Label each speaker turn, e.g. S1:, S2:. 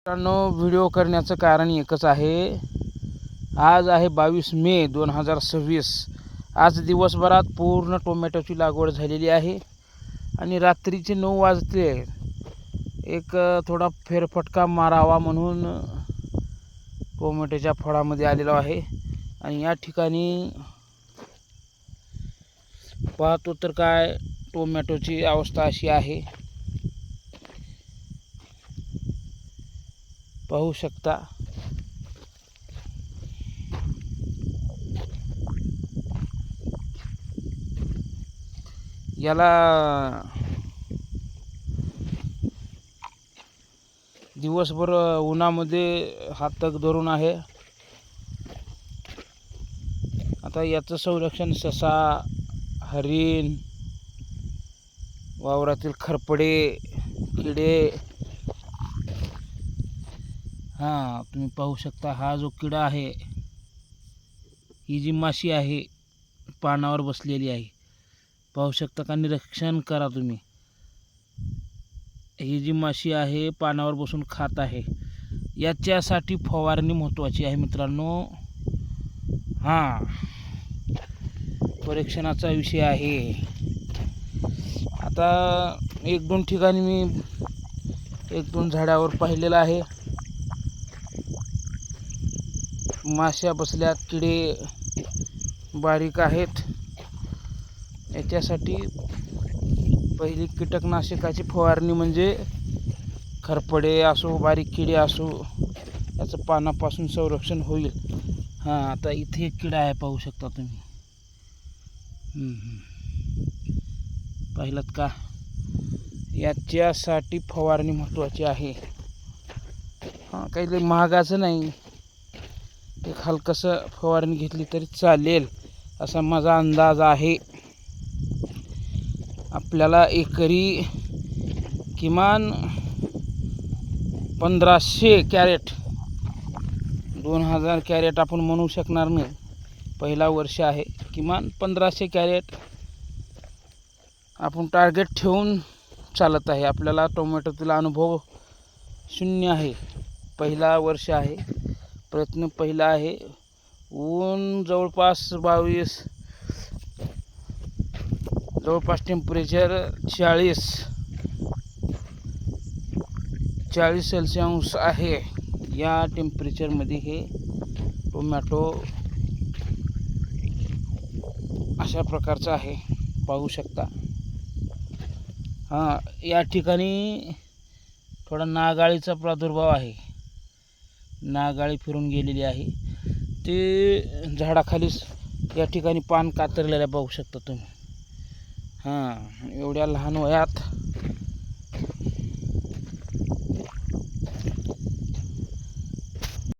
S1: मित्रांनो, व्हिडिओ करण्याचं कारण एकच आहे. आज आहे 22 मे 2026. आज दिवसभरात पूर्ण टोमॅटोची लागवड झालेली आहे आणि रात्रीचे 9 वाजले. एक थोडा फेरफटका मारावा म्हणून टोमॅटोच्या फळामध्ये आलेलो आहे. आणि या ठिकाणी पाहतो तर काय टोमॅटोची अवस्था अशी आहे, पाहू शकता. याला दिवसभर उन्हामध्ये हात तग धरून आहे. आता याचं संरक्षण ससा, हरिण, वावरातील खरपडे, किडे, तुम्ही पाहू शकता. हा जो किडा आहे, ही जी माशी आहे पानावर बसलेली आहे, पाहू शकता का. निरीक्षण करा तुम्ही. ही जी माशी आहे पानावर बसून खात आहे. याच्यासाठी फवारणी महत्त्वाची आहे मित्रांनो. परीक्षणाचा विषय आहे. आता 1-2 ठिकाणी मी 1-2 झाडावर पाहिलेलं आहे, माश्या बसल्यात, किडे बारीक आहेत. याच्यासाठी पहिली कीटकनाशकाची फवारणी म्हणजे खरपडे असो, बारीक किडे असो, याचं पानापासून संरक्षण होईल. आता इथे एक किडा आहे, पाहू शकता तुम्ही. पाहिलात का. याच्यासाठी फवारणी महत्त्वाची आहे. काही लई महागाचं नाही, एक हलकसं फवारणी घेतली तरी चालेल असा माझा अंदाज आहे. आपल्याला एकरी किमान 1500 कॅरेट, 2000 कॅरेट आपण म्हणू शकणार नाही. पहिला वर्ष आहे, किमान 1500 कॅरेट आपण टार्गेट ठेवून चालत आहे. आपल्याला टोमॅटोतील अनुभव शून्य आहे, पहिला वर्ष आहे, प्रयत्न पहिला आहे. ऊन जवळपास 22, जवळपास टेम्परेचर 40 सेल्सिअस आहे. या टेम्परेचरमध्ये हे टोमॅटो अशा प्रकारचा आहे, पाहू शकता. या ठिकाणी थोडा नागाळीचा प्रादुर्भाव आहे. नागाळी फिरून गेलेली आहे, ते झाडाखालीच या ठिकाणी पान कातरलेलं पाहू शकता तुम्ही. एवढ्या लहान वयात